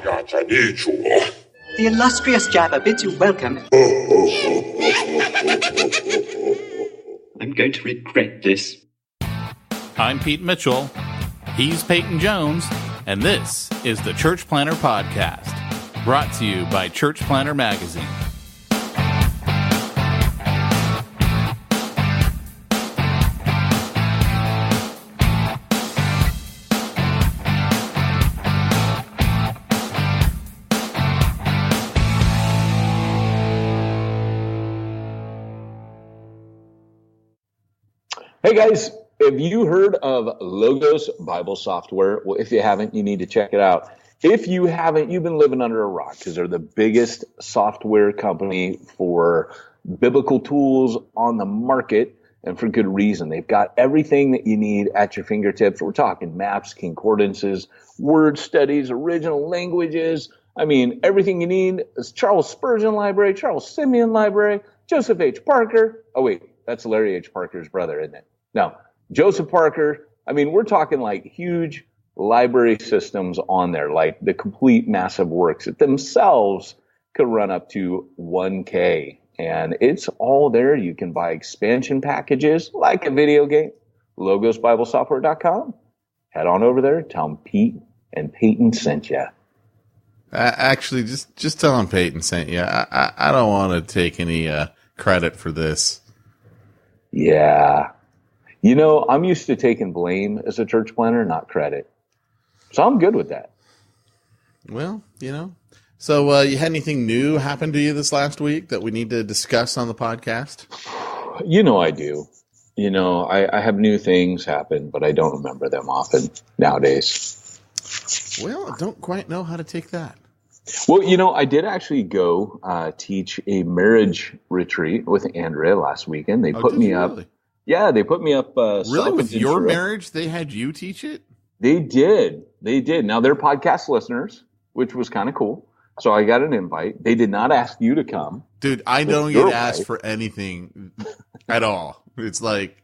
The illustrious Jabba bids you welcome. I'm going to regret this. I'm Pete Mitchell. He's Peyton Jones. And this is the Church Planter Podcast, brought to you by Church Planter Magazine. Hey guys, have you heard of Logos Bible Software? Well, if you haven't, you need to check it out. If you haven't, you've been living under a rock because they're the biggest software company for biblical tools on the market, and for good reason. They've got everything that you need at your fingertips. We're talking maps, concordances, word studies, original languages. I mean, everything you need is Charles Spurgeon Library, Charles Simeon Library, Joseph H. Parker. Oh, wait, that's Larry H. Parker's brother, isn't it? No, Joseph Parker. I mean, we're talking like huge library systems on there, like the complete massive works that themselves could run up to 1K. And it's all there. You can buy expansion packages like a video game. LogosBibleSoftware.com. Head on over there. Tell them Pete and Peyton sent you. Actually, just tell them Peyton sent you. I don't want to take any credit for this. Yeah. You know, I'm used to taking blame as a church planter, not credit. So I'm good with that. Well, you know. So you had anything new happen to you this last week that we need to discuss on the podcast? You know I do. You know, I have new things happen, but I don't remember them often nowadays. Well, I don't quite know how to take that. Well, you know, I did actually go teach a marriage retreat with Andrea last weekend. They put me up. Really? Yeah, they put me up. Really? With your marriage, they had you teach it? They did. They did. Now, they're podcast listeners, which was kind of cool. So I got an invite. They did not ask you to come. Dude, I don't get asked for anything at all. It's like,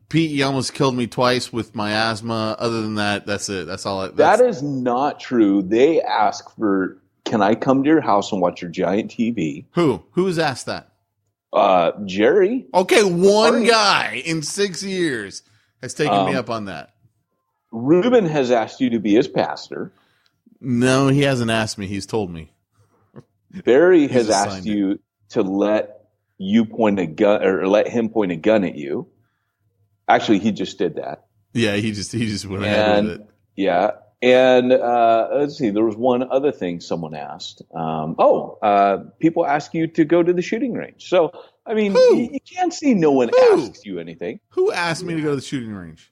Pete, you almost killed me twice with my asthma. Other than that, that's it. That's all. That is not true. They ask for, can I come to your house and watch your giant TV? Who? Who has asked that? Jerry. Okay, one guy in 6 years has taken me up on that. Ruben has asked you to be his pastor. No, he hasn't asked me. He's told me. Barry has asked you to let you point a gun, or let him point a gun at you. Actually, he just did that. Yeah, he just went ahead with it. Yeah. And let's see, there was one other thing someone asked. People ask you to go to the shooting range. So, I mean, you can't see no one asks you anything. Who asked me to go to the shooting range?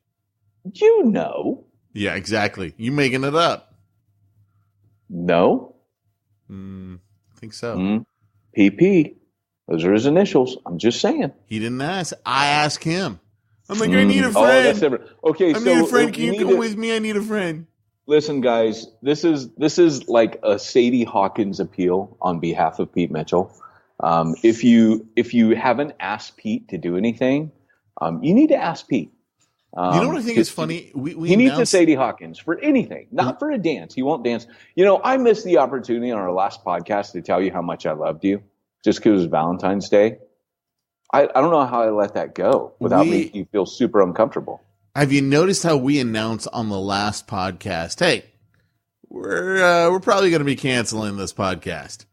You know. Yeah, exactly. You making it up. No. I think so. PP. Those are his initials. I'm just saying. He didn't ask. I asked him. I'm like, I need a friend. Oh, that's different. Okay, I need a friend. Can you come with me? I need a friend. Listen, guys, this is like a Sadie Hawkins appeal on behalf of Pete Mitchell. If you haven't asked Pete to do anything, you need to ask Pete. You know what I think is funny? He needs to Sadie Hawkins for anything, not for a dance. He won't dance. You know, I missed the opportunity on our last podcast to tell you how much I loved you, just because it was Valentine's Day. I don't know how I let that go without making you feel super uncomfortable. Have you noticed how we announced on the last podcast, hey, we're probably going to be canceling this podcast?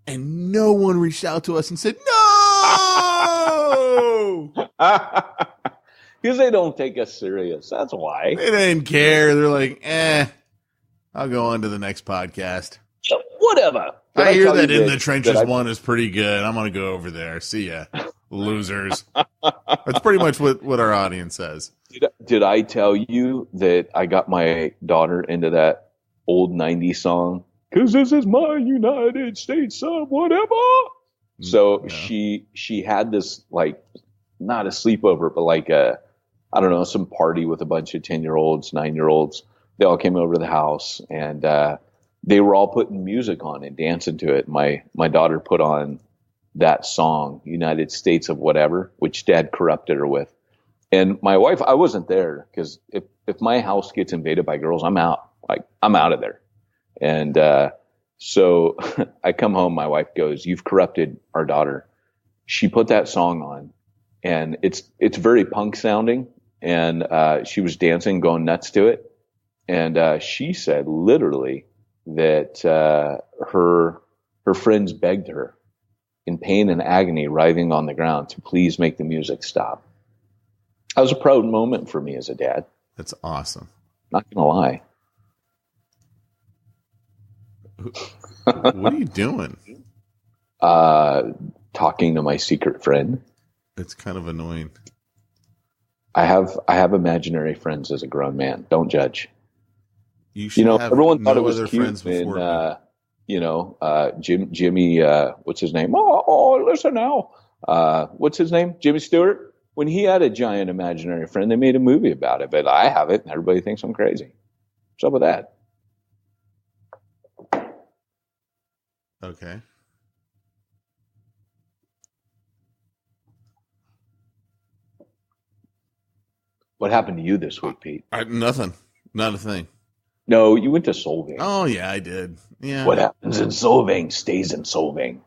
And no one reached out to us and said, no! Because they don't take us serious. That's why. They didn't care. They're like, I'll go on to the next podcast. Yeah, whatever. I hear that In the Trenches one is pretty good. I'm going to go over there. See ya, losers. That's pretty much what our audience says. Did I tell you that I got my daughter into that old 90s song? Because this is my United States of whatever. So she had this, like, not a sleepover, but like some party with a bunch of 10-year-olds, 9-year-olds. They all came over to the house, and they were all putting music on and dancing to it. My daughter put on that song, United States of whatever, which Dad corrupted her with. And my wife, I wasn't there because if my house gets invaded by girls, I'm out. Like, I'm out of there. And so I come home. My wife goes, "You've corrupted our daughter." She put that song on, and it's very punk sounding. And she was dancing, going nuts to it. And she said literally that her friends begged her in pain and agony, writhing on the ground, to please make the music stop. That was a proud moment for me as a dad. That's awesome. Not gonna lie. What are you doing? Talking to my secret friend. It's kind of annoying. I have imaginary friends as a grown man. Don't judge. You should have everyone thought no it was other cute friends before when Jimmy, what's his name? Oh, listen now. What's his name? Jimmy Stewart. When he had a giant imaginary friend, they made a movie about it. But I have it, and everybody thinks I'm crazy. What's up with that? Okay. What happened to you this week, Pete? Nothing. Not a thing. No, you went to Solvang. Oh, yeah, I did. Yeah. What happens in Solvang stays in Solvang.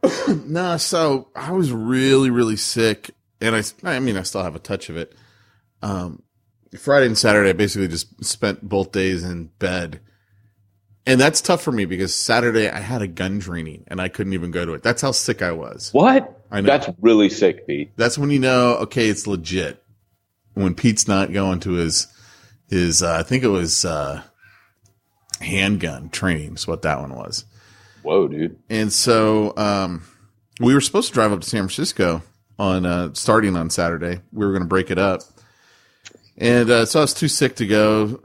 No, so I was really, really sick, and I still have a touch of it. Friday and Saturday, I basically just spent both days in bed. And that's tough for me because Saturday I had a gun training, and I couldn't even go to it. That's how sick I was. What? I know. That's really sick, Pete. That's when you know, okay, it's legit. When Pete's not going to his I think it was handgun training is what that one was. Whoa, dude. And so we were supposed to drive up to San Francisco on starting on Saturday. We were going to break it up. And so I was too sick to go.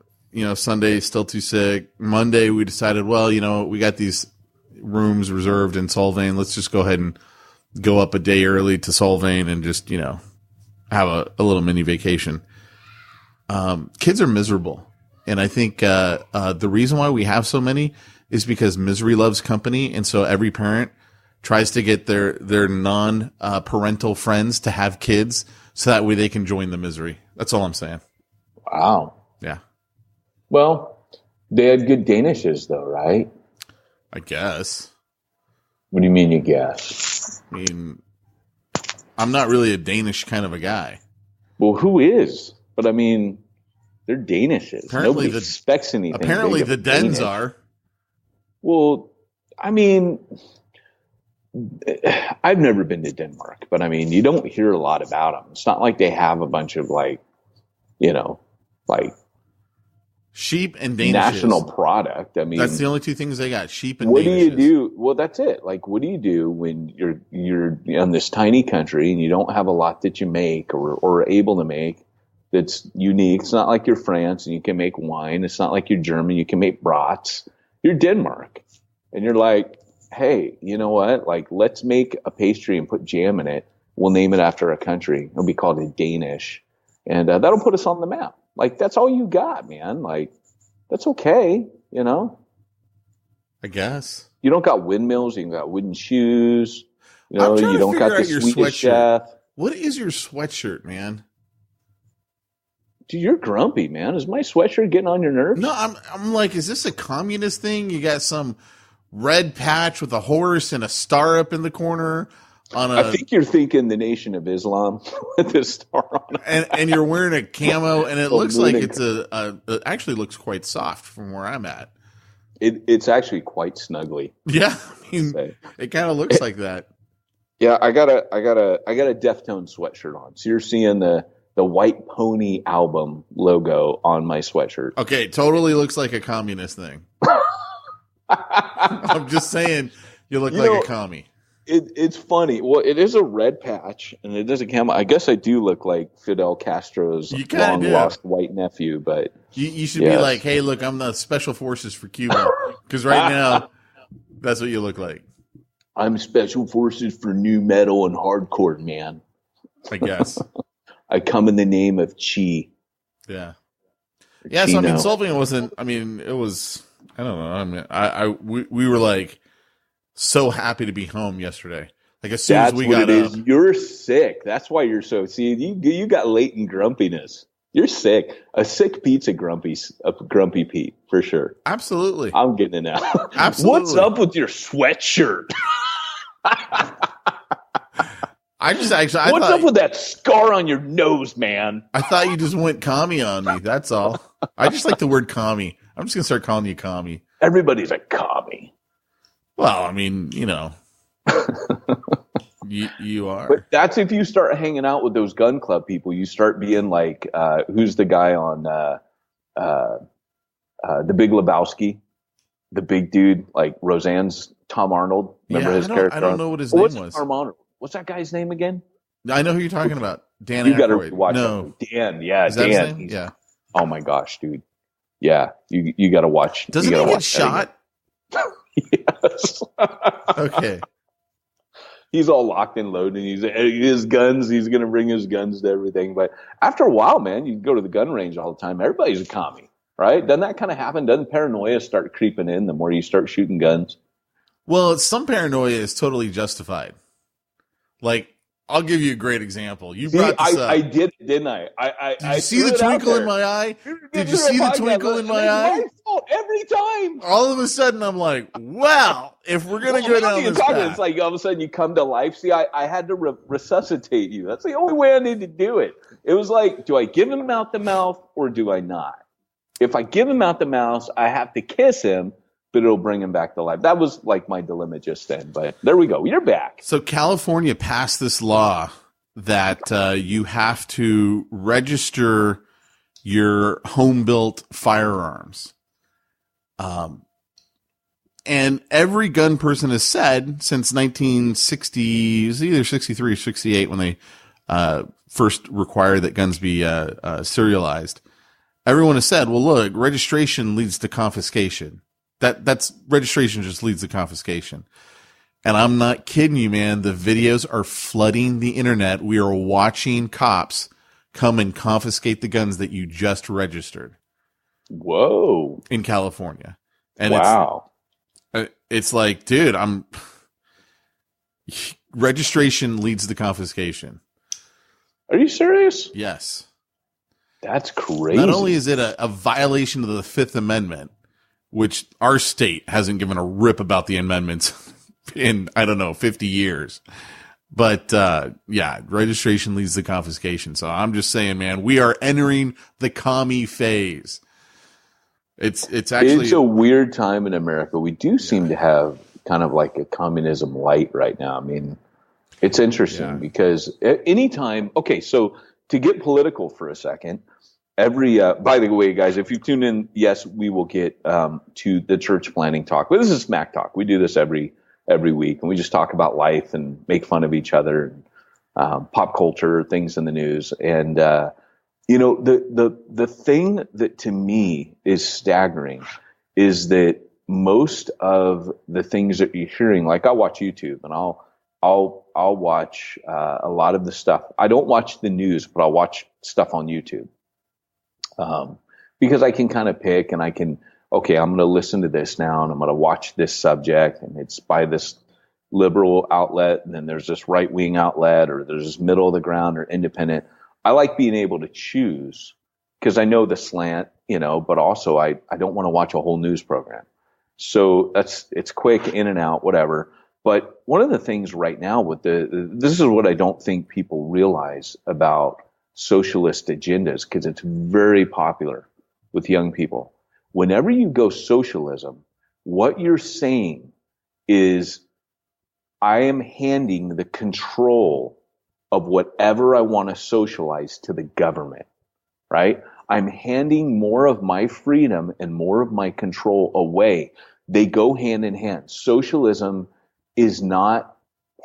Sunday, still too sick. Monday, we decided, well, we got these rooms reserved in Solvang. Let's just go ahead and go up a day early to Solvang and just, have a little mini vacation. Kids are miserable. And I think the reason why we have so many is because misery loves company. And so every parent tries to get their non-parental friends to have kids so that way they can join the misery. That's all I'm saying. Wow. Yeah. Well, they had good Danishes, though, right? I guess. What do you mean, you guess? I mean, I'm not really a Danish kind of a guy. Well, who is? But I mean, they're Danishes. Apparently Nobody expects anything. Apparently, big the of Dens Danish. are. Well, I mean, I've never been to Denmark, but I mean, you don't hear a lot about them. It's not like they have a bunch of Sheep and Danishes. national product. I mean, That's the only two things they got. Sheep and what Danishes. do you do? Well, that's it. Like, what do you do when you're in this tiny country and you don't have a lot that you make or are able to make that's unique? It's not like you're France and you can make wine. It's not like you're German. You can make brats. You're Denmark. And you're like, hey, you know what? Like, let's make a pastry and put jam in it. We'll name it after a country. It'll be called a Danish. And that'll put us on the map. Like, that's all you got, man. Like, that's okay, I guess. You don't got windmills. You got wooden shoes. You trying to don't got figure the out your Swedish sweatshirt. chef. What is your sweatshirt, man? Dude, you're grumpy, man. Is my sweatshirt getting on your nerves? No, I'm like, is this a communist thing? You got some red patch with a horse and a star up in the corner I think you're thinking the Nation of Islam with this star on it. and you're wearing a camo, and it looks like lunatic. it's it actually looks quite soft from where I'm at. It's actually quite snuggly. Yeah, I mean, Say. it kind of looks like that. Yeah, I got a Deftone sweatshirt on. So you're seeing the White Pony album logo on my sweatshirt. Okay, totally looks like a communist thing. I'm just saying, you look like a commie. It's funny. Well, it is a red patch, and it is a camo. I guess I do look like Fidel Castro's long-lost white nephew, but... You should be like, hey, look, I'm the Special Forces for Cuba. Because right now, that's what you look like. I'm Special Forces for new metal and hardcore, man. I guess. I come in the name of Chi. Yeah. Yeah, so I mean, Solvang wasn't, it was, I don't know. We were like, so happy to be home yesterday. Like as soon as we got up. You're sick. That's why you're so. See, you got latent grumpiness. You're sick. A sick Pete's a grumpy Pete for sure. Absolutely. I'm getting it now. Absolutely. What's up with your sweatshirt? What's up with that scar on your nose, man? I thought you just went commie on me. That's all. I just like the word commie. I'm just gonna start calling you commie. Everybody's a commie. Well, I mean, you know, you are. But that's if you start hanging out with those gun club people. You start being like, who's the guy on The Big Lebowski? The big dude, like Roseanne's Tom Arnold. Remember his character? I don't know what his name was. Tom Arnold. What's that guy's name again? I know who you're talking about. Dan You got to Aykroyd. watch No. it. Dan, yeah, Is that his Dan. name? Yeah. Oh my gosh, dude. Yeah, you got to watch. Doesn't he get shot? Yes. Okay. He's all locked and loaded. His guns. He's going to bring his guns to everything. But after a while, man, you go to the gun range all the time. Everybody's a commie, right? Doesn't that kind of happen? Doesn't paranoia start creeping in the more you start shooting guns? Well, some paranoia is totally justified. Like, I'll give you a great example. You brought this up. I did, didn't I? Did you see the twinkle in my eye? Did you see the twinkle in my eye? It's my fault every time. All of a sudden, I'm like, well, if we're going to go down this path. It's like all of a sudden you come to life. See, I had to resuscitate you. That's the only way I need to do it. It was like, do I give him out the mouth or do I not? If I give him out the mouth, I have to kiss him, but it'll bring him back to life. That was like my dilemma just then. But there we go. You're back. So California passed this law that you have to register your home-built firearms. And every gun person has said since 1960, it was either 63 or 68 when they first required that guns be serialized. Everyone has said, well, look, registration leads to confiscation. That's registration just leads to confiscation. And I'm not kidding you, man. The videos are flooding the internet. We are watching cops come and confiscate the guns that you just registered. Whoa. In California. And wow. It's like, dude, registration leads to confiscation. Are you serious? Yes. That's crazy. Not only is it a violation of the Fifth Amendment, which our state hasn't given a rip about the amendments in, 50 years. But, registration leads to confiscation. So I'm just saying, man, we are entering the commie phase. It's a weird time in America. We do seem to have kind of like a communism light right now. I mean, it's interesting because anytime, so to get political for a second, by the way, guys, if you tune in, yes, we will get to the church planning talk. But this is Smack Talk. We do this every week, and we just talk about life and make fun of each other, pop culture, things in the news. And the thing that to me is staggering is that most of the things that you're hearing, like I watch YouTube, and I'll watch a lot of the stuff. I don't watch the news, but I'll watch stuff on YouTube. Because I can kind of pick and I'm going to listen to this now and I'm going to watch this subject and it's by this liberal outlet and then there's this right wing outlet or there's this middle of the ground or independent. I like being able to choose because I know the slant, but also I don't want to watch a whole news program. So it's quick in and out, whatever. But one of the things right now this is what I don't think people realize about socialist agendas, because it's very popular with young people. Whenever you go socialism, what you're saying is, I am handing the control of whatever I want to socialize to the government, right? I'm handing more of my freedom and more of my control away. They go hand in hand. Socialism is not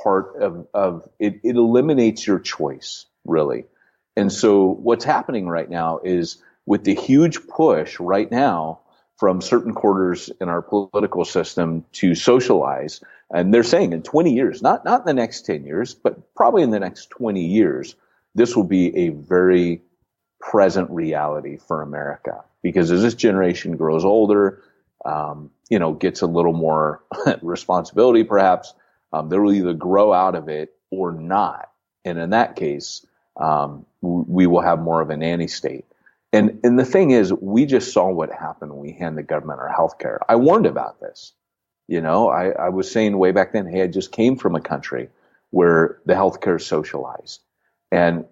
part of it. It eliminates your choice, really. And so what's happening right now is with the huge push right now from certain quarters in our political system to socialize, and they're saying in 20 years, not in the next 10 years, but probably in the next 20 years, this will be a very present reality for America. Because as this generation grows older, gets a little more responsibility perhaps, they will either grow out of it or not. And in that case, we will have more of a nanny state. And the thing is, we just saw what happened when we hand the government our health care. I warned about this. I was saying way back then, hey, I just came from a country where the healthcare is socialized. And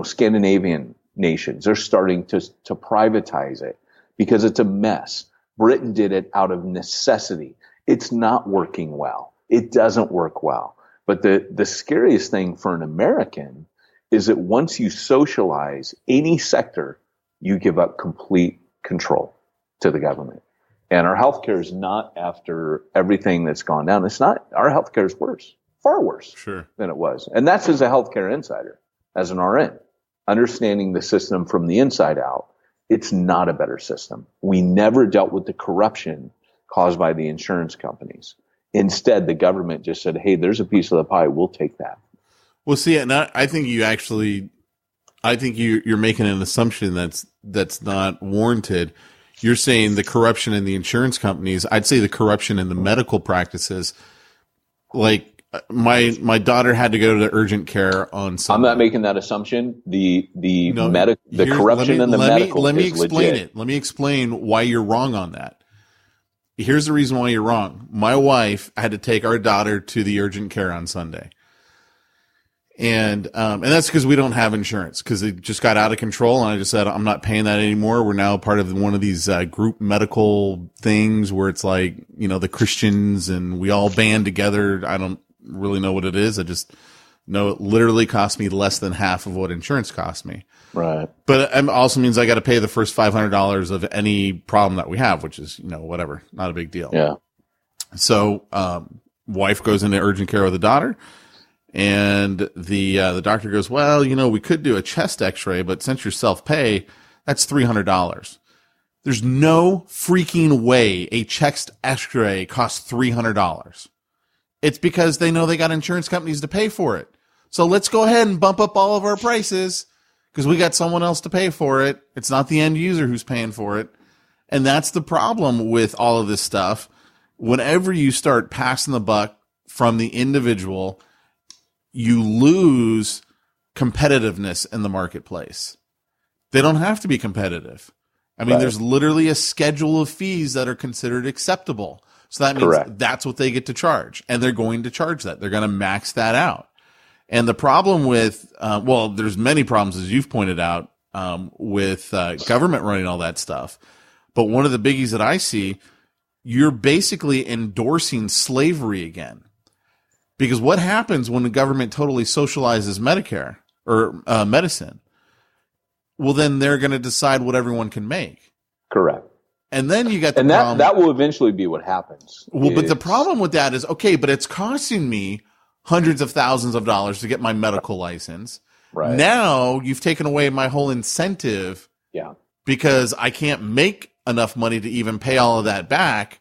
Scandinavian nations, they're starting to privatize it because it's a mess. Britain did it out of necessity. It's not working well. It doesn't work well. But the scariest thing for an American is that once you socialize any sector, you give up complete control to the government. And our healthcare is not, after everything that's gone down, it's not, our healthcare is worse, far worse than it was. And that's as a healthcare insider, as an RN, understanding the system from the inside out. It's not a better system. We never dealt with the corruption caused by the insurance companies. Instead, the government just said, hey, there's a piece of the pie. We'll take that. Well, see, and I think you're making an assumption that's not warranted. You're saying the corruption in the insurance companies. I'd say the corruption in the medical practices. Like my daughter had to go to urgent care on Sunday. I'm not making that assumption. The corruption in the medical. Let me is explain legit. it. Let me explain why you're wrong on that. Here's the reason why you're wrong. My wife had to take our daughter to the urgent care on Sunday. And that's because we don't have insurance, because it just got out of control. And I just said, I'm not paying that anymore. We're now part of one of these group medical things where it's like, the Christians and we all band together. I don't really know what it is. I just know it literally cost me less than half of what insurance cost me. Right. But it also means I got to pay the first $500 of any problem that we have, which is, whatever, not a big deal. Yeah. So, wife goes into urgent care with the daughter. And the doctor goes, well, we could do a chest x-ray, but since you're self-pay, that's $300. There's no freaking way a chest x-ray costs $300. It's because they know they got insurance companies to pay for it. So let's go ahead and bump up all of our prices because we got someone else to pay for it. It's not the end user who's paying for it. And that's the problem with all of this stuff. Whenever you start passing the buck from the individual, you lose competitiveness in the marketplace. They don't have to be competitive. I mean, There's literally a schedule of fees that are considered acceptable. So that means That's what they get to charge. And they're going to charge that. They're going to max that out. And the problem with, there's many problems, as you've pointed out, with government running all that stuff. But one of the biggies that I see, you're basically endorsing slavery again. Because what happens when the government totally socializes Medicare or medicine? Well, then they're going to decide what everyone can make. Correct. And then you got the problem. That will eventually be what happens. Well, but the problem with that is, okay, but it's costing me hundreds of thousands of dollars to get my medical license. Right. Now you've taken away my whole incentive. Yeah. Because I can't make enough money to even pay all of that back,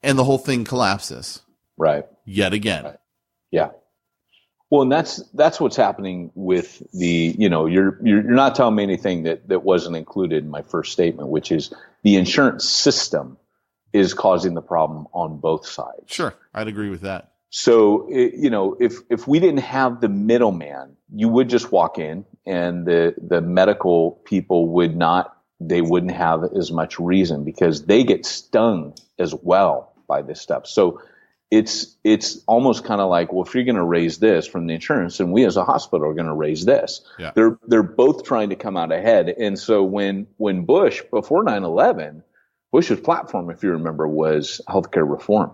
and the whole thing collapses. Right. Yet again. Right. Yeah. Well, and that's what's happening with the, you're not telling me anything that wasn't included in my first statement, which is the insurance system is causing the problem on both sides. Sure. I'd agree with that. So, if we didn't have the middleman, you would just walk in and the medical people wouldn't have as much reason because they get stung as well by this stuff. So, it's almost kind of like, well, if you're going to raise this from the insurance, and we as a hospital are going to raise this. Yeah. They're both trying to come out ahead. And so when Bush, before 9/11, Bush's platform, if you remember, was healthcare reform.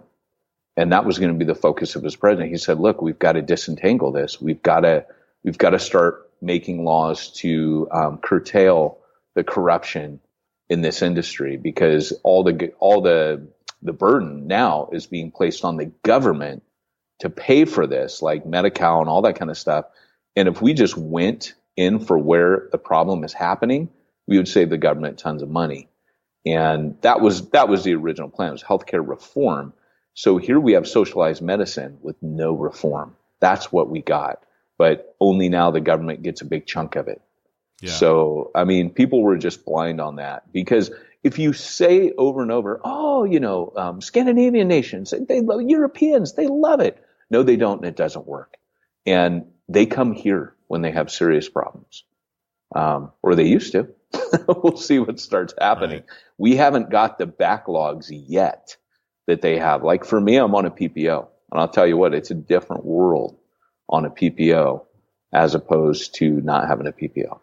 And that was going to be the focus of his presidency. He said, look, we've got to disentangle this. We've got to start making laws to curtail the corruption in this industry, because all the burden now is being placed on the government to pay for this, like Medi-Cal and all that kind of stuff. And if we just went in for where the problem is happening, we would save the government tons of money. And that was the original plan. It was healthcare reform. So here we have socialized medicine with no reform. That's what we got. But only now the government gets a big chunk of it. Yeah. So, I mean, people were just blind on that, because if you say over and over, Scandinavian nations, they love Europeans, they love it. No, they don't, and it doesn't work. And they come here when they have serious problems, or they used to. We'll see what starts happening. Right. We haven't got the backlogs yet that they have. Like for me, I'm on a PPO, and I'll tell you what, it's a different world on a PPO as opposed to not having a PPO.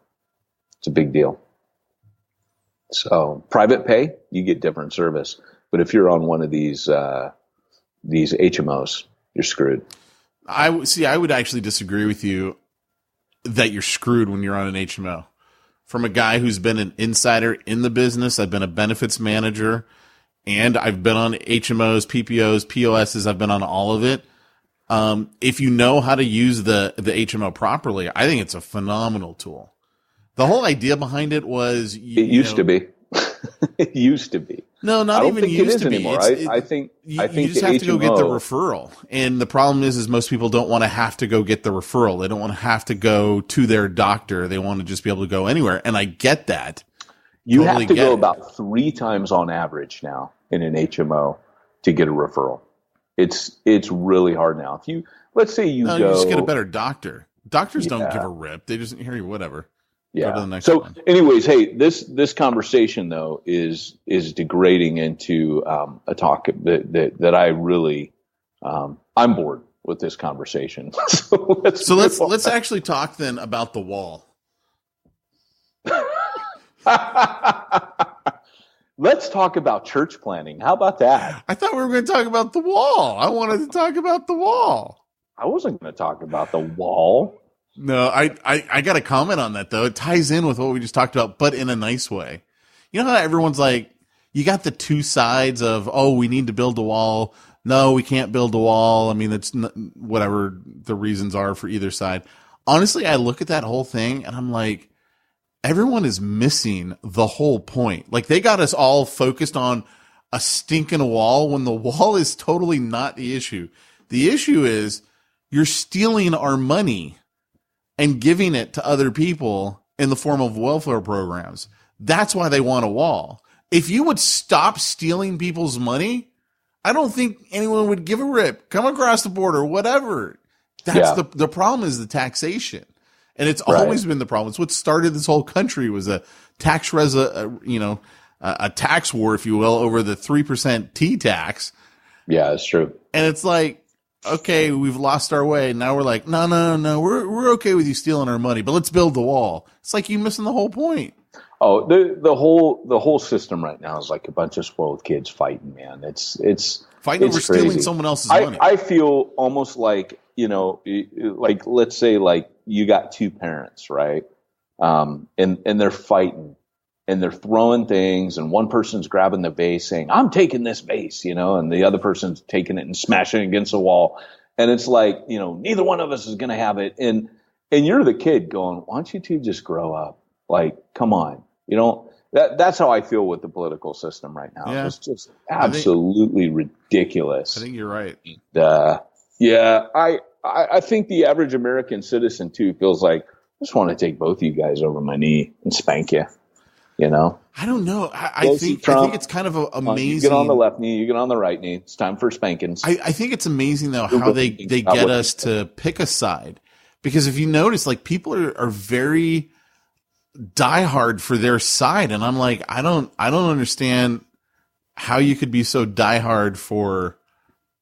It's a big deal. So private pay, you get different service. But if you're on one of these HMOs, you're screwed. I would actually disagree with you that you're screwed when you're on an HMO. From a guy who's been an insider in the business, I've been a benefits manager, and I've been on HMOs, PPOs, POSs. I've been on all of it. If you know how to use the HMO properly, I think it's a phenomenal tool. The whole idea behind it was... It used to be. It used to be. No, not I don't even think used it is to be. anymore. I think you just have to go get the referral. And the problem is most people don't want to have to go get the referral. They don't want to have to go to their doctor. They want to just be able to go anywhere. And I get that. You have to go about 3 times on average now in an HMO to get a referral. It's really hard now. Let's say you just get a better doctor. Doctors don't give a rip. They just hear you, whatever. Yeah. Go to the next So one. anyways, hey, this conversation though is degrading into a talk that I really I'm bored with this conversation. So let's actually talk then about the wall. Let's talk about church planning. How about that? I thought we were going to talk about the wall. I wanted to talk about the wall. I wasn't going to talk about the wall. No, I got a comment on that, though. It ties in with what we just talked about, but in a nice way. You know how everyone's like, you got the two sides of, oh, we need to build a wall. No, we can't build a wall. I mean, it's whatever the reasons are for either side. Honestly, I look at that whole thing and I'm like, everyone is missing the whole point. Like, they got us all focused on a stinking wall when the wall is totally not the issue. The issue is you're stealing our money and giving it to other people in the form of welfare programs. That's why they want a wall. If you would stop stealing people's money, I don't think anyone would give a rip. Come across the border, whatever. That's the problem is the taxation. And it's always been the problem. It's what started this whole country was a tax a tax war, if you will, over the 3% T tax. Yeah, it's true. And it's like, okay, we've lost our way. Now we're like, no, we're okay with you stealing our money, but let's build the wall. It's like you missing the whole point. Oh, the whole system right now is like a bunch of spoiled kids fighting, man. It's fighting over crazy. stealing someone else's money. I feel almost like, like let's say like you got two parents, right? And they're fighting and they're throwing things and one person's grabbing the vase saying, I'm taking this vase, and the other person's taking it and smashing it against the wall. And it's like, neither one of us is going to have it. And you're the kid going, why don't you two just grow up? Like, come on. That's how I feel with the political system right now. Yeah. It's just absolutely ridiculous. I think you're right. I think the average American citizen too feels like, I just want to take both of you guys over my knee and spank you. I don't know. I think it's kind of amazing. You get on the left knee, you get on the right knee. It's time for spankings. I think it's amazing though how they get us to pick a side, because if you notice, like people are very diehard for their side, and I'm like, I don't understand how you could be so diehard for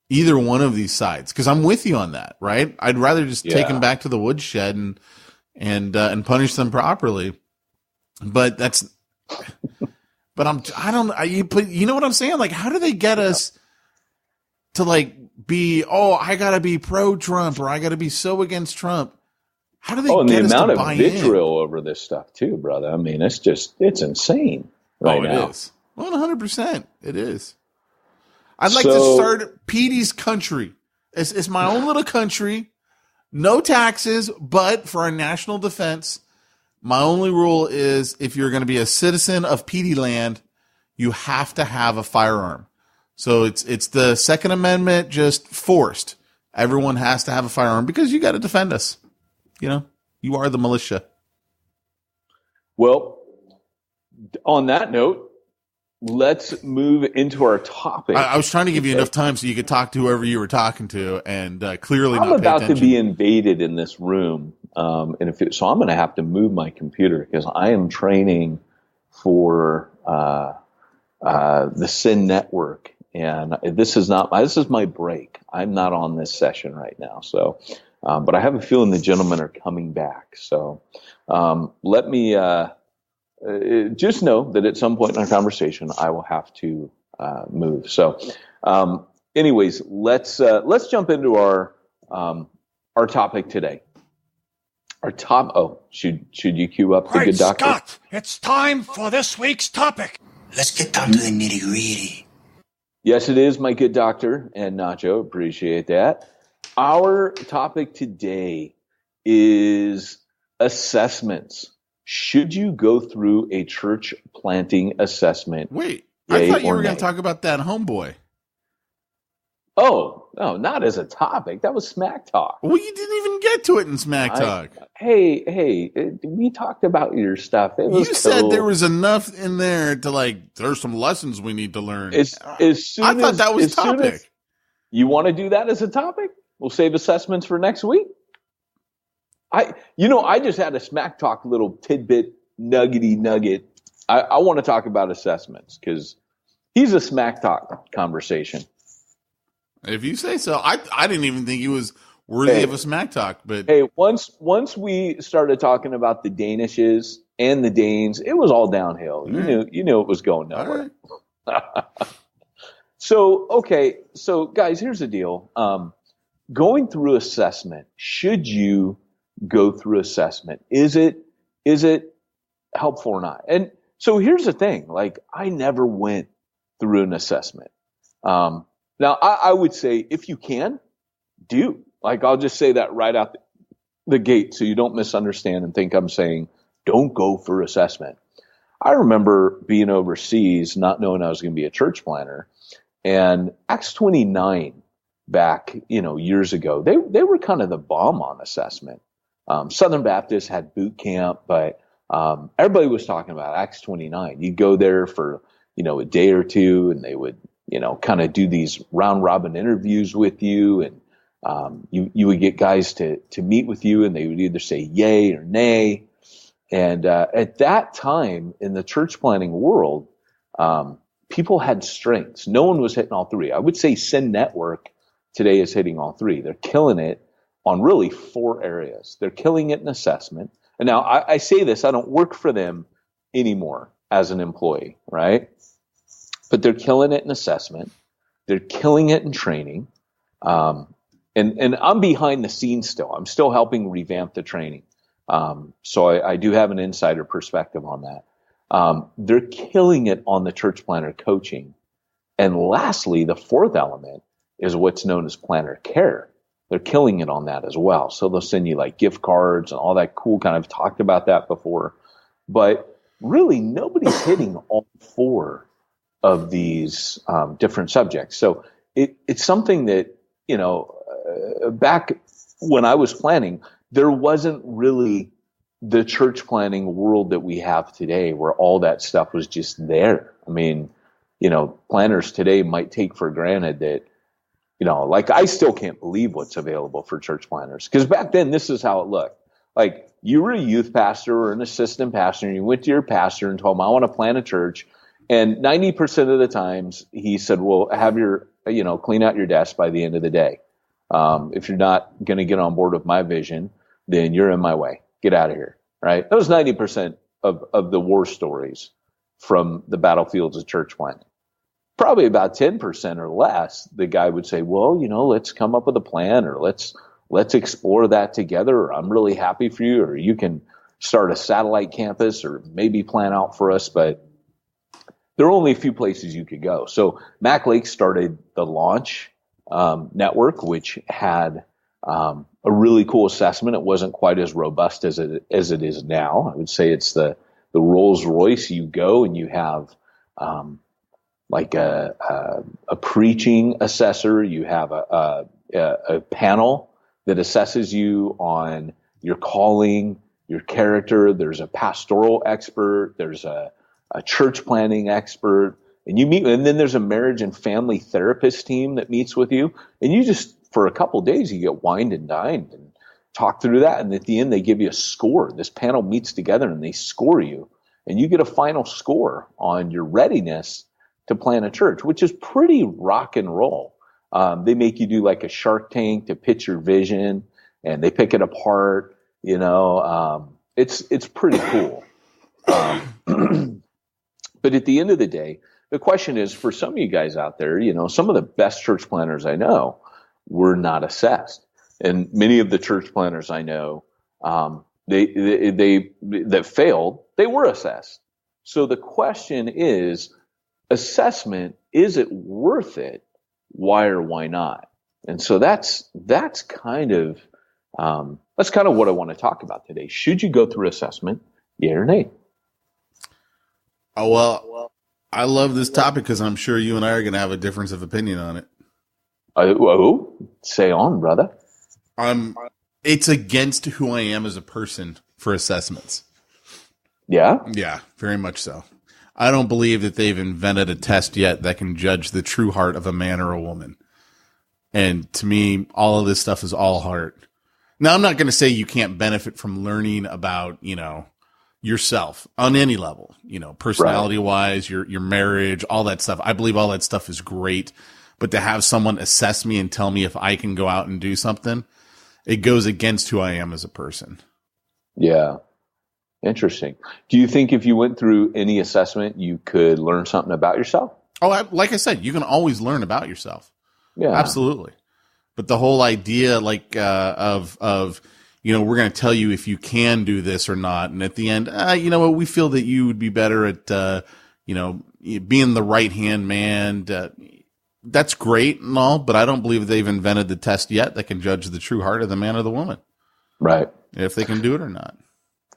either one of these sides, because I'm with you on that, right? I'd rather just take them back to the woodshed and punish them properly. But you know what I'm saying? Like, how do they get us to like be, I gotta be pro Trump or I gotta be so against Trump? How do they get us to buy in? The amount of vitriol over this stuff too, brother. I mean, it's insane right now. It is. Well, 100%. It is. I'd like to start Petey's country. It's my own little country. No taxes, but for our national defense, my only rule is if you're going to be a citizen of Petey land, you have to have a firearm. So it's the Second Amendment just forced. Everyone has to have a firearm because you got to defend us. You are the militia. Well, on that note, let's move into our topic. I was trying to give you enough time so you could talk to whoever you were talking to, and clearly I'm not pay about attention. to be invaded in this room, so I'm going to have to move my computer because I am training for the Sin Network. And this is my break. I'm not on this session right now. So, but I have a feeling the gentlemen are coming back. So, let me just know that at some point in our conversation, I will have to move. So, anyways, let's jump into our topic today. Should you cue up the good doctor? Scott, it's time for this week's topic. Let's get down to the nitty-gritty. Yes, it is, my good doctor and Nacho. Appreciate that. Our topic today is assessments. Should you go through a church planting assessment? Wait, I thought you were going to talk about that homeboy. Oh, no, not as a topic. That was smack talk. Well, you didn't even get to it in smack talk. Hey, we talked about your stuff. You said there was enough in there to there's some lessons we need to learn. I thought that was topic. You want to do that as a topic? We'll save assessments for next week. I just had a smack talk little tidbit nugget. I want to talk about assessments because he's a smack talk conversation. If you say so. I didn't even think he was worthy of a smack talk. But hey, once we started talking about the Danishes and the Danes, it was all downhill. You knew it was going nowhere. Right. So guys, here's the deal. Going through assessment, should you go through assessment? Is it helpful or not? And so here's the thing, I never went through an assessment. Now, I would say if you can, do. I'll just say that right out the gate so you don't misunderstand and think I'm saying don't go for assessment. I remember being overseas, not knowing I was going to be a church planner, and Acts 29 back, years ago, they were kind of the bomb on assessment. Southern Baptist had boot camp, but everybody was talking about Acts 29. You'd go there for, a day or two, and they would kind of do these round robin interviews with you, and you would get guys to meet with you, and they would either say yay or nay. And at that time in the church planning world, people had strengths. No one was hitting all three. I would say Sin Network today is hitting all three. They're killing it on really 4 areas. They're killing it in assessment. And now I say this, I don't work for them anymore as an employee, right? But they're killing it in assessment. They're killing it in training. And I'm behind the scenes still. I'm still helping revamp the training. So I do have an insider perspective on that. They're killing it on the church planner coaching. And lastly, the 4th element is what's known as planner care. They're killing it on that as well. So they'll send you gift cards and all that cool kind of talked about that before. But really, nobody's hitting all 4 of these different subjects. So it's something that, back when I was planning, there wasn't really the church planning world that we have today where all that stuff was just there. I mean, planners today might take for granted that, I still can't believe what's available for church planners. Because back then, this is how it looked. You were a youth pastor or an assistant pastor, and you went to your pastor and told him, I want to plant a church. And 90% of the times he said, well, have your, clean out your desk by the end of the day. If you're not going to get on board with my vision, then you're in my way. Get out of here. Right. That was 90% of the war stories from the battlefields of church planting. Probably about 10% or less, the guy would say, well, let's come up with a plan, or let's explore that together. Or I'm really happy for you, or you can start a satellite campus or maybe plan out for us. But there are only a few places you could go. So Mac Lake started the Launch Network, which had a really cool assessment. It wasn't quite as robust as it is now. I would say it's the Rolls Royce. You go and you have a preaching assessor. You have a panel that assesses you on your calling, your character. There's a pastoral expert. There's a church planning expert, and you meet, and then there's a marriage and family therapist team that meets with you, and you just, for a couple of days, you get wined and dined and talk through that. And at the end, they give you a score. This panel meets together and they score you. and you get a final score on your readiness to plant a church, which is pretty rock and roll. They make you do like a Shark Tank to pitch your vision, and they pick it apart. It's pretty cool. But at the end of the day, the question is, for some of you guys out there, some of the best church planners I know were not assessed, and many of the church planners I know, that failed, they were assessed. So the question is, assessment, is it worth it? Why or why not? And so that's kind of what I want to talk about today. Should you go through assessment? Yeah or nay? Oh, well, I love this topic because I'm sure you and I are going to have a difference of opinion on it. Say on, brother. It's against who I am as a person for assessments. Yeah? Yeah, very much so. I don't believe that they've invented a test yet that can judge the true heart of a man or a woman. And to me, all of this stuff is all heart. Now, I'm not going to say you can't benefit from learning about, yourself on any level, personality wise, your marriage, all that stuff. I believe all that stuff is great, but to have someone assess me and tell me if I can go out and do something, it goes against who I am as a person. Yeah. Interesting. Do you think if you went through any assessment, you could learn something about yourself? Oh, like I said, you can always learn about yourself. Yeah, absolutely. But the whole idea, of we're going to tell you if you can do this or not, and at the end, we feel that you would be better at, being the right hand man. That's great and all, but I don't believe they've invented the test yet that can judge the true heart of the man or the woman. Right. If they can do it or not.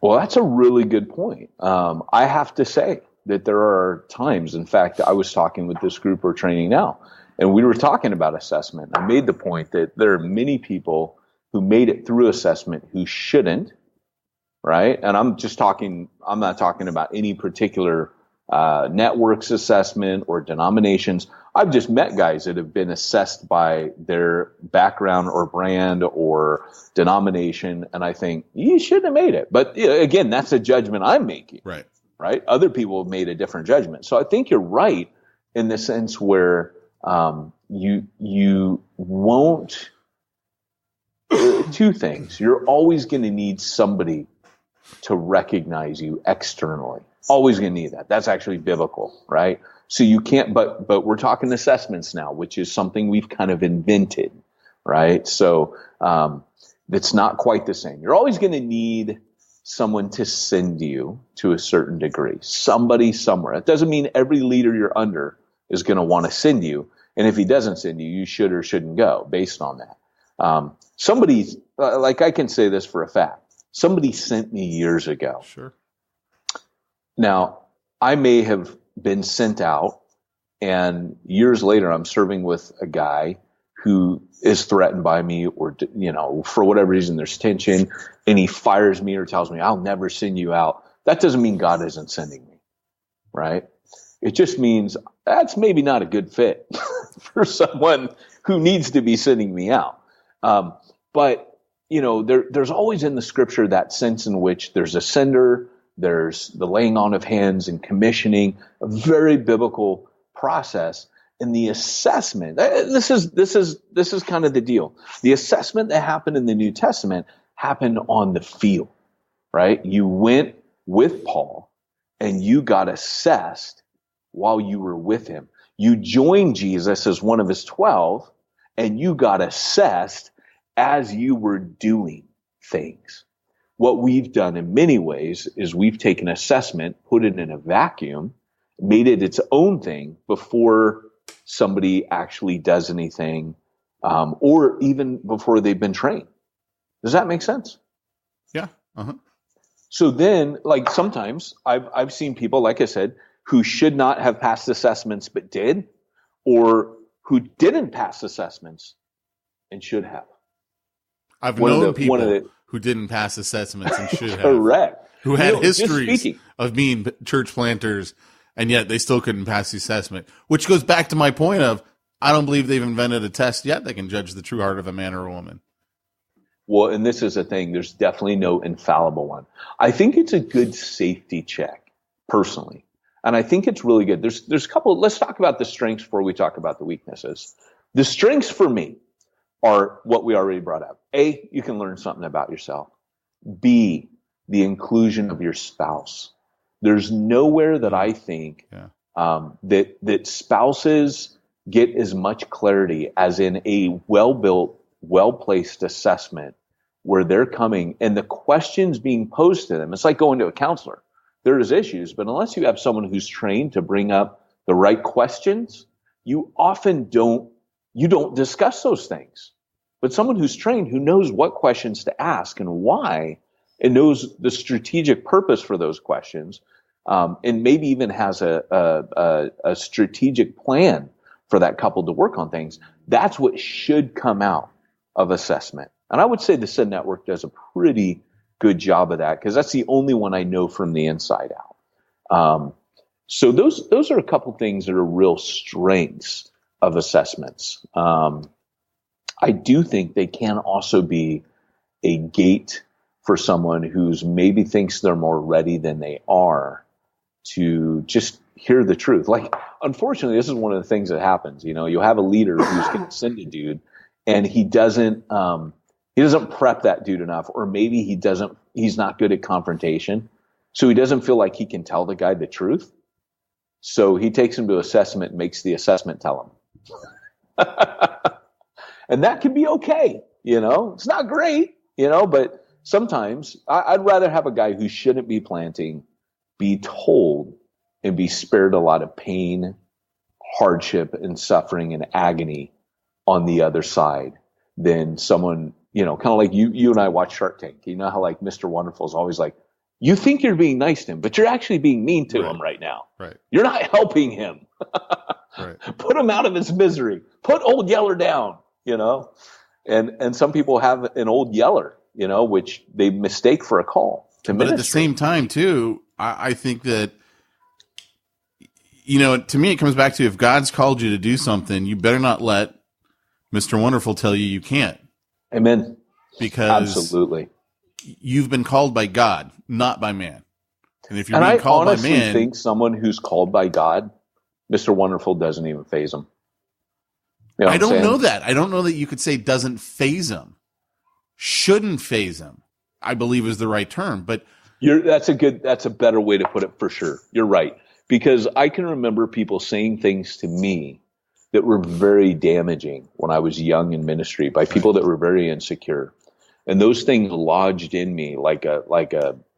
Well, that's a really good point. I have to say that there are times, in fact, I was talking with this group we're training now, and we were talking about assessment. I made the point that there are many people who made it through assessment who shouldn't, right? And I'm not talking about any particular networks assessment or denominations. I've just met guys that have been assessed by their background or brand or denomination, and I think you shouldn't have made it. But again, that's a judgment I'm making. Right? Other people have made a different judgment. So I think you're right in the sense where you won't. Two things. You're always going to need somebody to recognize you externally. Always going to need that. That's actually biblical, right? So you can't, but we're talking assessments now, which is something we've kind of invented, right? So it's not quite the same. You're always going to need someone to send you to a certain degree, somebody somewhere. It doesn't mean every leader you're under is going to want to send you. And if he doesn't send you, you should or shouldn't go based on that. Somebody's I can say this for a fact. Somebody sent me years ago. Sure. Now, I may have been sent out, and years later, I'm serving with a guy who is threatened by me, or for whatever reason, there's tension, and he fires me or tells me, "I'll never send you out." That doesn't mean God isn't sending me, right? It just means that's maybe not a good fit for someone who needs to be sending me out. But there's always in the scripture that sense in which there's a sender, there's the laying on of hands and commissioning, a very biblical process. And the assessment, this is kind of the deal. The assessment that happened in the New Testament happened on the field, right? You went with Paul and you got assessed while you were with him. You joined Jesus as one of his 12 and you got assessed as you were doing things. What we've done in many ways is we've taken assessment, put it in a vacuum, made it its own thing before somebody actually does anything, or even before they've been trained. Does that make sense? Yeah. Uh-huh. So then, sometimes I've seen people, like I said, who should not have passed assessments but did, or who didn't pass assessments and should have. I've known people who didn't pass assessments and should have. Correct. Who had histories of being church planters, and yet they still couldn't pass the assessment, which goes back to my point of, I don't believe they've invented a test yet that can judge the true heart of a man or a woman. Well, and this is a thing. There's definitely no infallible one. I think it's a good safety check personally. And I think it's really good. There's a couple, let's talk about the strengths before we talk about the weaknesses. The strengths for me are what we already brought up. A, you can learn something about yourself. B, the inclusion of your spouse. There's nowhere that I think that spouses get as much clarity as in a well-built, well-placed assessment where they're coming and the questions being posed to them. It's like going to a counselor. There's issues, but unless you have someone who's trained to bring up the right questions, you often don't discuss those things. But someone who's trained, who knows what questions to ask and why, and knows the strategic purpose for those questions, and maybe even has a strategic plan for that couple to work on things, that's what should come out of assessment. And I would say the SID Network does a pretty good job of that because that's the only one I know from the inside out. So those are a couple things that are real strengths of assessments. I do think they can also be a gate for someone who's maybe thinks they're more ready than they are to just hear the truth. Like, unfortunately, this is one of the things that happens. You know, you have a leader who's going to send a dude and he doesn't prep that dude enough, or maybe he's not good at confrontation. So he doesn't feel like he can tell the guy the truth. So he takes him to assessment and makes the assessment tell him. And that can be okay. You know, it's not great, you know, but sometimes I'd rather have a guy who shouldn't be planting be told and be spared a lot of pain, hardship, and suffering and agony on the other side than someone, you know, kind of like you and I watch Shark Tank. You know how like Mr. Wonderful is always like, you think you're being nice to him, but you're actually being mean to him right now. Right. You're not helping him. Right. Put him out of his misery. Put Old Yeller down, you know. And some people have an Old Yeller, you know, which they mistake for a call to ministry. But at the same time, too, I think that, you know, to me, it comes back to if God's called you to do something, you better not let Mr. Wonderful tell you can't. Amen. Because absolutely, you've been called by God, not by man. And if you're being called by man, I honestly think someone who's called by God, Mr. Wonderful doesn't even faze him. You know I don't know that. I don't know that you could say doesn't faze him. Shouldn't faze him, I believe is the right term. But that's a better way to put it for sure. You're right. Because I can remember people saying things to me that were very damaging when I was young in ministry by people that were very insecure. And those things lodged in me like a,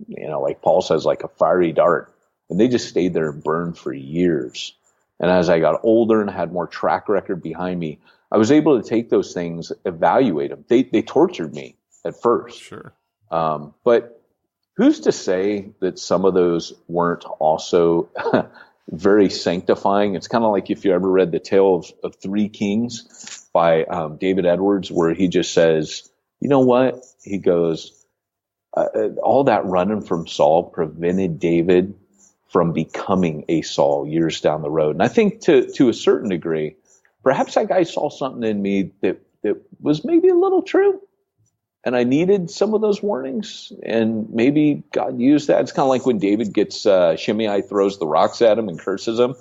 you know, like Paul says, like a fiery dart. And they just stayed there and burned for years. And as I got older and had more track record behind me, I was able to take those things, evaluate them. They tortured me at first. Sure. But who's to say that some of those weren't also very sanctifying? It's kind of like if you ever read The Tale of Three Kings by David Edwards, where he just says, you know what? He goes, all that running from Saul prevented David from becoming a Saul years down the road. And I think to a certain degree, perhaps that guy saw something in me that was maybe a little true. And I needed some of those warnings, and maybe God used that. It's kind of like when David gets Shimei throws the rocks at him and curses him,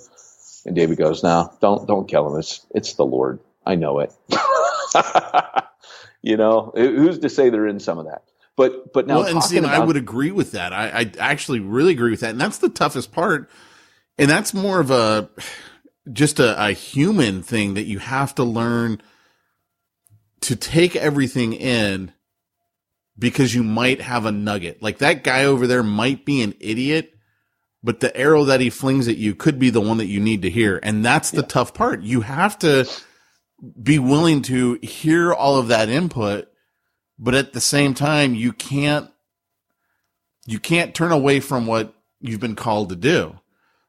and David goes, "No, don't kill him. It's the Lord. I know it." You know, who's to say they're in some of that? But now, I would agree with that. I actually really agree with that, and that's the toughest part. And that's more of just a human thing that you have to learn to take everything in. Because you might have a nugget. Like that guy over there might be an idiot, but the arrow that he flings at you could be the one that you need to hear. And that's the tough part. You have to be willing to hear all of that input, but at the same time, you can't turn away from what you've been called to do.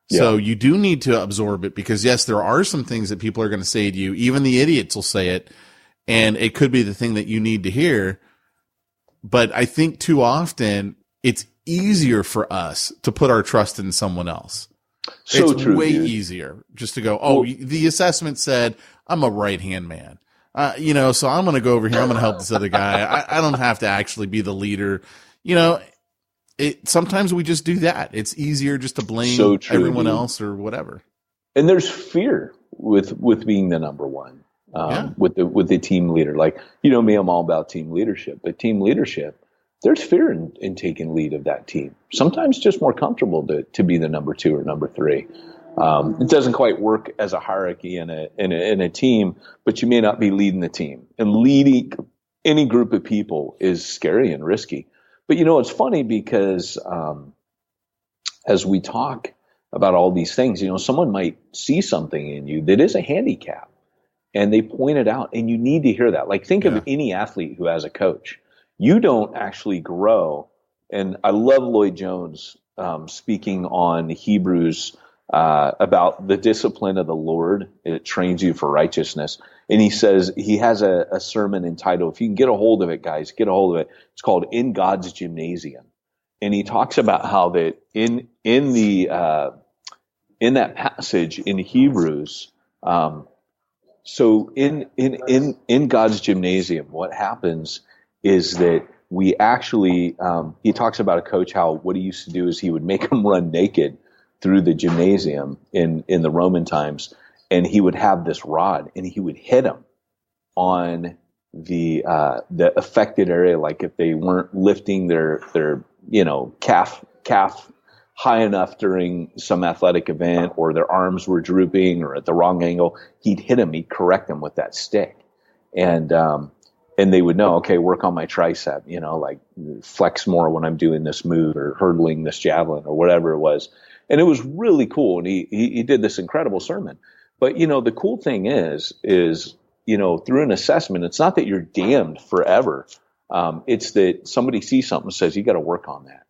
Yeah. So you do need to absorb it because yes, there are some things that people are going to say to you. Even the idiots will say it, and it could be the thing that you need to hear. But I think too often it's easier for us to put our trust in someone else. So it's true, way dude. easier just to go, oh, the assessment said I'm a right-hand man. You know, so I'm going to go over here. I'm going to help this other guy. I don't have to actually be the leader. You know, sometimes we just do that. It's easier just to blame So true, everyone dude. else or whatever. And there's fear with being the number one, with the team leader. Like, you know me, I'm all about team leadership, but team leadership, there's fear in taking lead of that team. Sometimes just more comfortable to be the number two or number three. It doesn't quite work as a hierarchy in a team, but you may not be leading the team. And leading any group of people is scary and risky. But you know, it's funny because as we talk about all these things, you know, someone might see something in you that is a handicap and they point it out, and you need to hear that. Like, think of any athlete who has a coach. You don't actually grow. And I love Lloyd Jones speaking on Hebrews about the discipline of the Lord. It trains you for righteousness. And he says, he has a sermon entitled, if you can get a hold of it, guys, get a hold of it. It's called In God's Gymnasium. And he talks about how that in that passage in Hebrews, so in God's gymnasium, what happens is that we actually, he talks about a coach, how what he used to do is he would make them run naked through the gymnasium in the Roman times, and he would have this rod and he would hit them on the affected area, like if they weren't lifting their calf high enough during some athletic event, or their arms were drooping or at the wrong angle, he'd hit them, he'd correct them with that stick. And they would know, okay, work on my tricep, like flex more when I'm doing this move or hurdling this javelin or whatever it was. And it was really cool. And he did this incredible sermon. But, the cool thing is, through an assessment, it's not that you're damned forever. It's that somebody sees something and says, you got to work on that.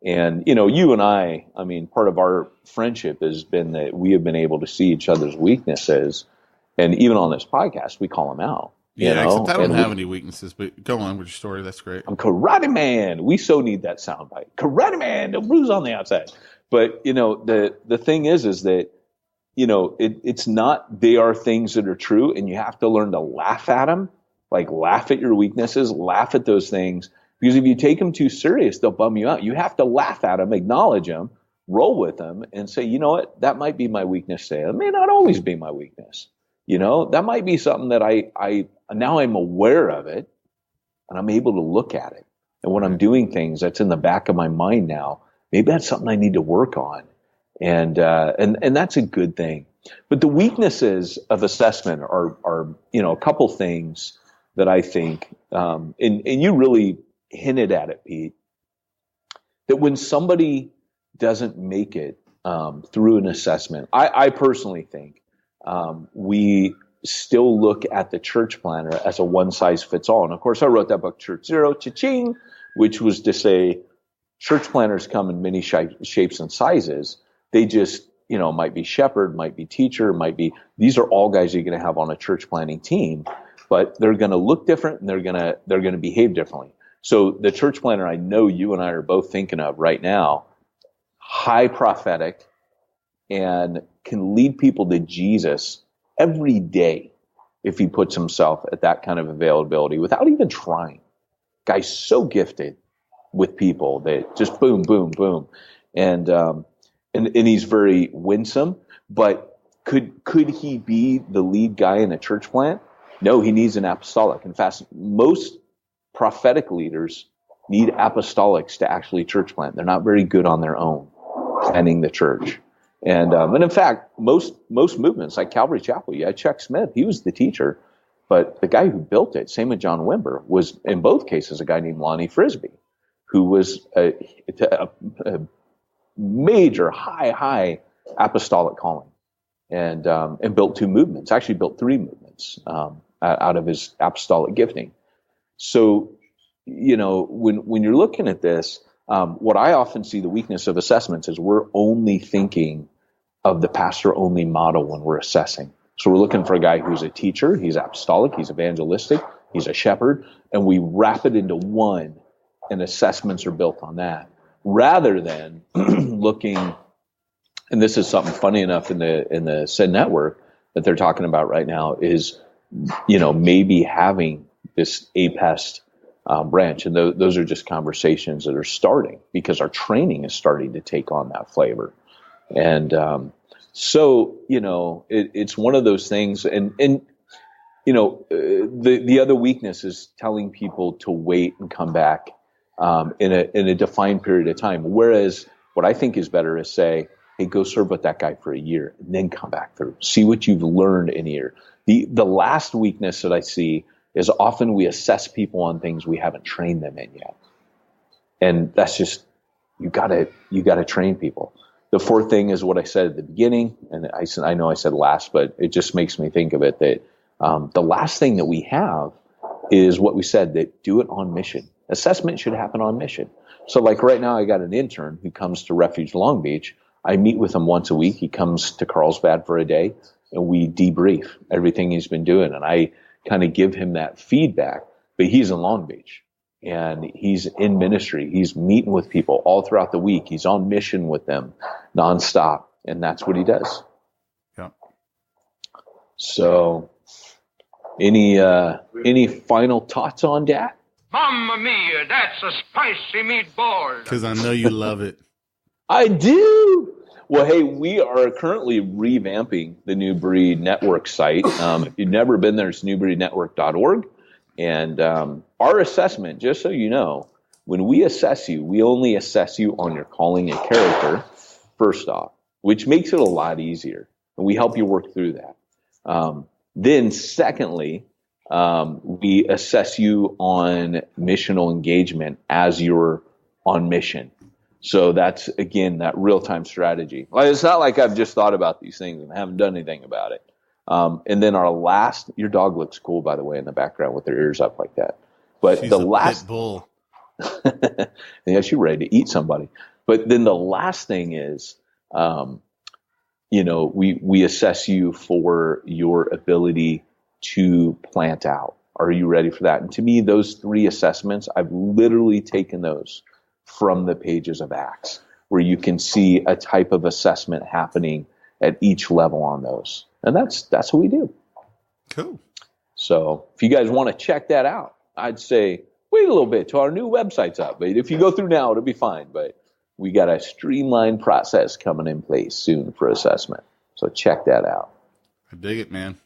And, you and I mean, part of our friendship has been that we have been able to see each other's weaknesses. And even on this podcast, we call them out. Yeah, except I don't have any weaknesses, but go on with your story. That's great. I'm Karate Man. We so need that soundbite. Karate Man, the bruise on the outside. But, the thing is that, it's not, they are things that are true, and you have to learn to laugh at them, like laugh at your weaknesses, laugh at those things. Because if you take them too serious, they'll bum you out. You have to laugh at them, acknowledge them, roll with them, and say, you know what, that might be my weakness today. It may not always be my weakness. That might be something that I now I'm aware of it, and I'm able to look at it. And when I'm doing things, that's in the back of my mind now. Maybe that's something I need to work on. And that's a good thing. But the weaknesses of assessment are a couple things that I think, and you really hinted at it, Pete, that when somebody doesn't make it through an assessment, I personally think we still look at the church planner as a one-size-fits-all. And of course, I wrote that book, Church Zero, cha-ching, which was to say church planners come in many shapes and sizes. They just, might be shepherd, might be teacher, these are all guys you're going to have on a church planning team, but they're going to look different and they're going to behave differently. So the church planner I know you and I are both thinking of right now, high prophetic and can lead people to Jesus every day if he puts himself at that kind of availability without even trying. Guy's so gifted with people that just boom, boom, boom. And he's very winsome, but could he be the lead guy in a church plant? No, he needs an apostolic. In fact, most prophetic leaders need apostolics to actually church plant. They're not very good on their own planning the church. And in fact, most movements like Calvary Chapel, you had Chuck Smith, he was the teacher, but the guy who built it, same with John Wimber, was in both cases a guy named Lonnie Frisbee, who was a major high apostolic calling, and built two movements, actually built three movements out of his apostolic gifting. So, when you're looking at this, what I often see the weakness of assessments is we're only thinking of the pastor-only model when we're assessing. So we're looking for a guy who's a teacher, he's apostolic, he's evangelistic, he's a shepherd, and we wrap it into one, and assessments are built on that. Rather than looking, and this is something funny enough in the Send Network that they're talking about right now, is maybe having this APEST branch. And those are just conversations that are starting because our training is starting to take on that flavor. And so, it's one of those things. And the other weakness is telling people to wait and come back in a defined period of time. Whereas what I think is better is say, hey, go serve with that guy for a year and then come back through. See what you've learned in a year. The last weakness that I see is often we assess people on things we haven't trained them in yet. And that's just, you gotta train people. The fourth thing is what I said at the beginning, and I know I said last, but it just makes me think of it that the last thing that we have is what we said, that do it on mission. Assessment should happen on mission. So like right now, I got an intern who comes to Refuge Long Beach. I meet with him once a week. He comes to Carlsbad for a day, and we debrief everything he's been doing. And I kind of give him that feedback, but he's in Long Beach and he's in ministry. He's meeting with people all throughout the week. He's on mission with them nonstop. And that's what he does. Yeah. So any final thoughts on that? Mamma mia, that's a spicy meatball. Because I know you love it. I do. Well, hey, we are currently revamping the New Breed Network site. If you've never been there, it's newbreednetwork.org. And our assessment, just so you know, when we assess you, we only assess you on your calling and character, first off, which makes it a lot easier. And we help you work through that. Then secondly, we assess you on missional engagement as you're on mission. So that's, again, that real-time strategy. Like, it's not like I've just thought about these things and haven't done anything about it. And then our last, your dog looks cool, by the way, in the background with their ears up like that. But She's the a last pit bull. yeah, she's ready to eat somebody. But then the last thing is, we assess you for your ability to plant out. Are you ready for that? And to me, those three assessments, I've literally taken those from the pages of Acts, where you can see a type of assessment happening at each level on those. And that's what we do. Cool. So if you guys want to check that out, I'd say wait a little bit till our new website's up. But if you go through now, it'll be fine. But we got a streamlined process coming in place soon for assessment. So check that out. I dig it, man.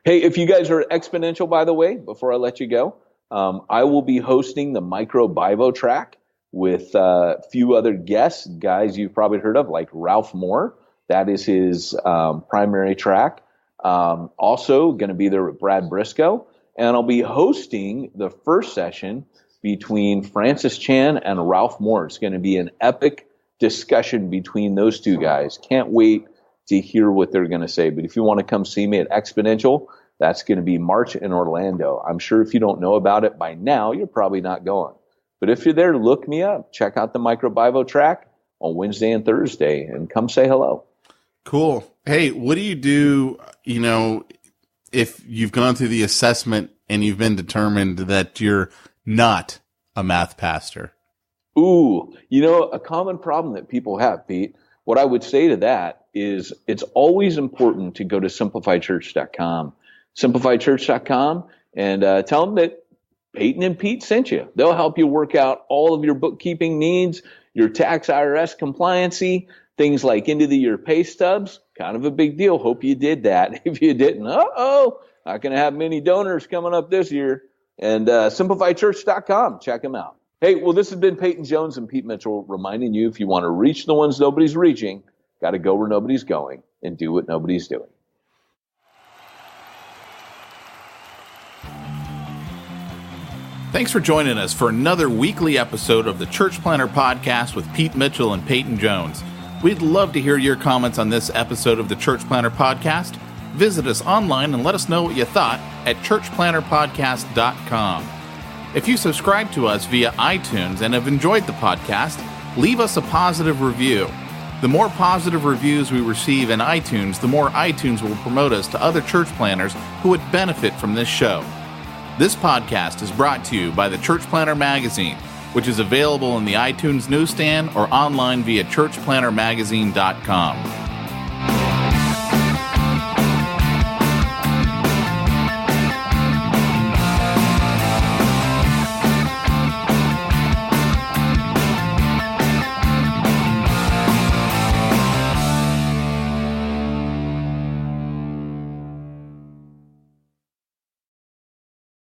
Hey, if you guys are Exponential, by the way, before I let you go, I will be hosting the Micro Bivo track with a few other guests, guys you've probably heard of, like Ralph Moore. That is his primary track. Also going to be there with Brad Briscoe. And I'll be hosting the first session between Francis Chan and Ralph Moore. It's going to be an epic discussion between those two guys. Can't wait to hear what they're going to say. But if you want to come see me at Exponential, that's going to be March in Orlando. I'm sure if you don't know about it by now, you're probably not going. But if you're there, look me up. Check out the Micro Bivo track on Wednesday and Thursday and come say hello. Cool. Hey, what do you do, if you've gone through the assessment and you've been determined that you're not a math pastor? Ooh, a common problem that people have, Pete, what I would say to that is it's always important to go to simplifychurch.com. Simplifychurch.com and tell them that Peyton and Pete sent you. They'll help you work out all of your bookkeeping needs, your tax IRS compliancy, things like end of the year pay stubs. Kind of a big deal. Hope you did that. If you didn't, not going to have many donors coming up this year. And simplifychurch.com. Check them out. Hey, well, this has been Peyton Jones and Pete Mitchell reminding you, if you want to reach the ones nobody's reaching, got to go where nobody's going and do what nobody's doing. Thanks for joining us for another weekly episode of the Church Planter Podcast with Pete Mitchell and Peyton Jones. We'd love to hear your comments on this episode of the Church Planter Podcast. Visit us online and let us know what you thought at churchplanterpodcast.com. If you subscribe to us via iTunes and have enjoyed the podcast, leave us a positive review. The more positive reviews we receive in iTunes, the more iTunes will promote us to other church planners who would benefit from this show. This podcast is brought to you by the Church Planter Magazine, which is available in the iTunes newsstand or online via churchplantermagazine.com.